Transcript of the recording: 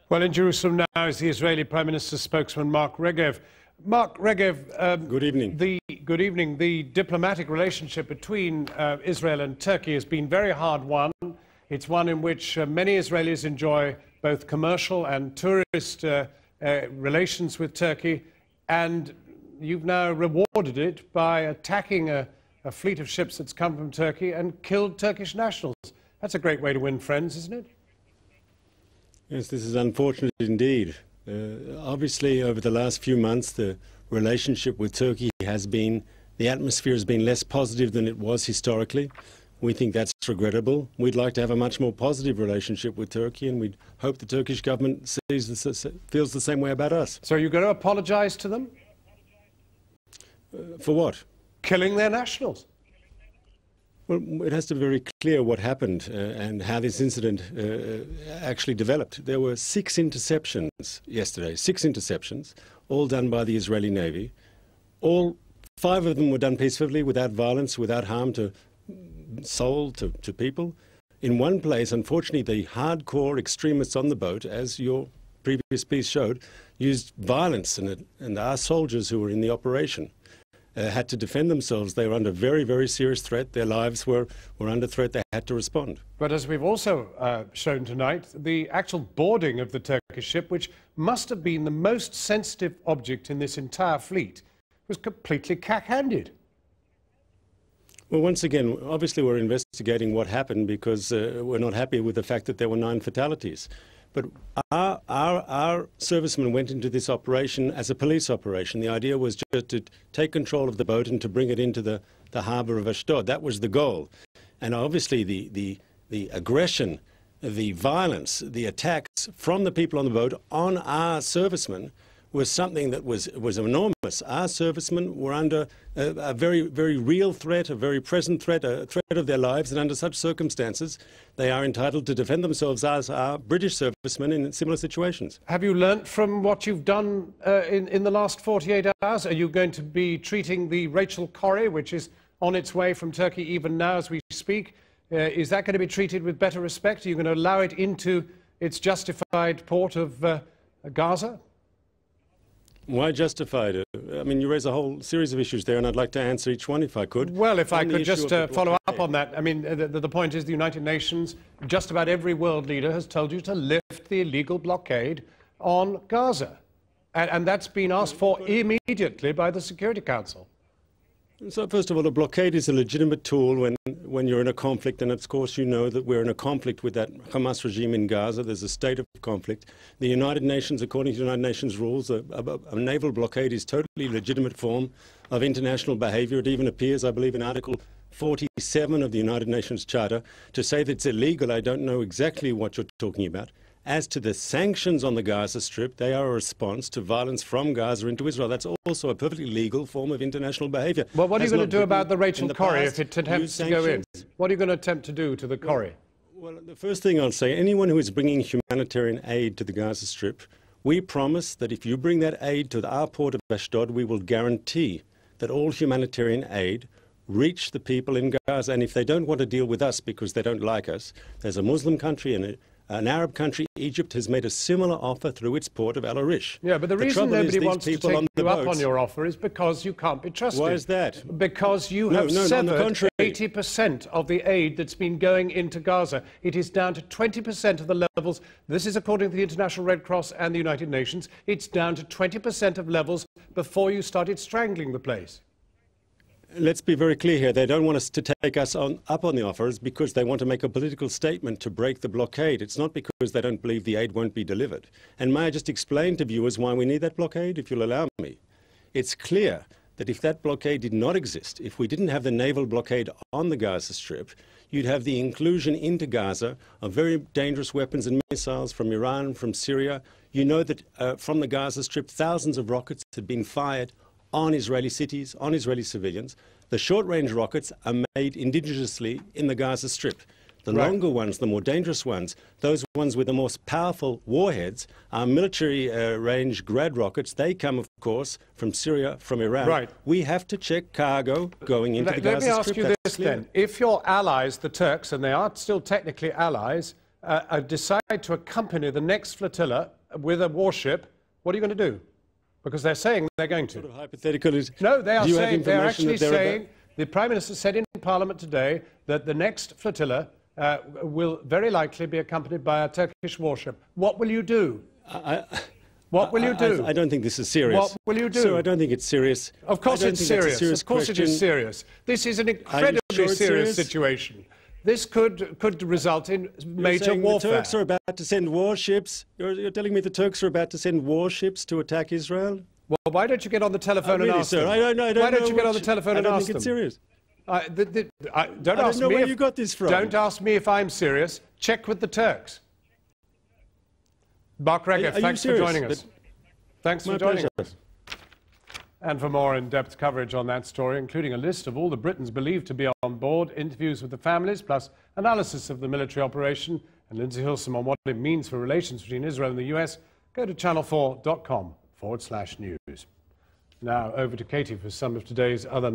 Well, in Jerusalem now is the Israeli Prime Minister's spokesman, Mark Regev. Mark Regev, good evening. Good evening. The diplomatic relationship between Israel and Turkey has been very hard won. It's one in which many Israelis enjoy both commercial and tourist relations with Turkey, and you've now rewarded it by attacking a fleet of ships that's come from Turkey and killed Turkish nationals. That's a great way to win friends, isn't it? Yes, this is unfortunate indeed. Obviously, over the last few months, the relationship with Turkey the atmosphere has been less positive than it was historically. We think that's regrettable. We'd like to have a much more positive relationship with Turkey, and we hope the Turkish government feels the same way about us. So you're going to apologize to them? For what? Killing their nationals. Well, it has to be very clear what happened and how this incident actually developed. There were 6 interceptions yesterday, 6 interceptions, all done by the Israeli Navy. All 5 of them were done peacefully, without violence, without harm to soul, to people. In one place, unfortunately, the hardcore extremists on the boat, as your previous piece showed, used violence, and our soldiers who were in the operation had to defend themselves. They were under very, very serious threat. Their lives were under threat. They had to respond. But as we've also shown tonight, the actual boarding of the Turkish ship, which must have been the most sensitive object in this entire fleet, was completely cack-handed. Well, once again, obviously we're investigating what happened because we're not happy with the fact that there were 9 fatalities. But our servicemen went into this operation as a police operation. The idea was just to take control of the boat and to bring it into the harbour of Ashdod. That was the goal. And obviously the aggression, the violence, the attacks from the people on the boat on our servicemen was something that was enormous. Our servicemen were under a very, very real threat, a very present threat, a threat of their lives, and under such circumstances, they are entitled to defend themselves as are British servicemen in similar situations. Have you learnt from what you've done in the last 48 hours? Are you going to be treating the Rachel Corrie, which is on its way from Turkey even now as we speak, is that going to be treated with better respect? Are you going to allow it into its justified port of Gaza? Why justified? I mean, you raise a whole series of issues there, and I'd like to answer each one if I could. Well, if I could just follow up on that. I mean, the point is the United Nations, just about every world leader has told you to lift the illegal blockade on Gaza. And that's been asked for immediately by the Security Council. So, first of all, a blockade is a legitimate tool when you're in a conflict, and of course you know that we're in a conflict with that Hamas regime in Gaza. There's a state of conflict. The United Nations, according to United Nations rules, a naval blockade is a totally legitimate form of international behaviour. It even appears, I believe, in Article 47 of the United Nations Charter. To say that it's illegal, I don't know exactly what you're talking about. As to the sanctions on the Gaza Strip, they are a response to violence from Gaza into Israel. That's also a perfectly legal form of international behaviour. Well, what are you going to do about the Rachel Corrie if it attempts to go in? What are you going to attempt to do to the Corrie? Well, the first thing I'll say, anyone who is bringing humanitarian aid to the Gaza Strip, we promise that if you bring that aid to our port of Ashdod, we will guarantee that all humanitarian aid reach the people in Gaza. And if they don't want to deal with us because they don't like us, there's a Muslim country and an Arab country, Egypt, has made a similar offer through its port of Al Arish. Yeah, but the reason nobody wants to take you up on your offer is because you can't be trusted. Why is that? Because you have severed 80% of the aid that's been going into Gaza. It is down to 20% of the levels. This is according to the International Red Cross and the United Nations. It's down to 20% of levels before you started strangling the place. Let's be very clear here. They don't want us to take us up on the offers because they want to make a political statement to break the blockade. It's not because they don't believe the aid won't be delivered. And may I just explain to viewers why we need that blockade, if you'll allow me? It's clear that if that blockade did not exist, if we didn't have the naval blockade on the Gaza Strip, you'd have the inclusion into Gaza of very dangerous weapons and missiles from Iran, from Syria. You know that from the Gaza Strip, thousands of rockets had been fired on Israeli cities, on Israeli civilians. The short-range rockets are made indigenously in the Gaza Strip. The longer ones, the more dangerous ones, those ones with the most powerful warheads, are military-range Grad rockets. They come, of course, from Syria, from Iran. Right. We have to check cargo going into the Gaza Strip. Let me ask you this then. If your allies, the Turks, and they are still technically allies, decide to accompany the next flotilla with a warship, what are you going to do? Because they're saying they're going to. Sort of hypothetical is, no, they are saying, they're actually saying, the Prime Minister said in Parliament today that the next flotilla will very likely be accompanied by a Turkish warship. What will you do? What will you do? I don't think this is serious. What will you do? Sir, I don't think it's serious. Of course it's serious. Of course it is serious. This is an incredibly serious situation. This could result in major warfare. The Turks are about to send warships. You're telling me the Turks are about to send warships to attack Israel? Well, why don't you get on the telephone and ask them? I don't know. Why don't you get on the telephone and ask them? I don't think it's serious. Don't ask me where you got this from. Don't ask me if I'm serious. Check with the Turks. Regev, thanks for joining us. Thanks for joining us. And for more in-depth coverage on that story, including a list of all the Britons believed to be on board, interviews with the families, plus analysis of the military operation, and Lindsay Hilsum on what it means for relations between Israel and the US, go to channel4.com/news. Now over to Katie for some of today's other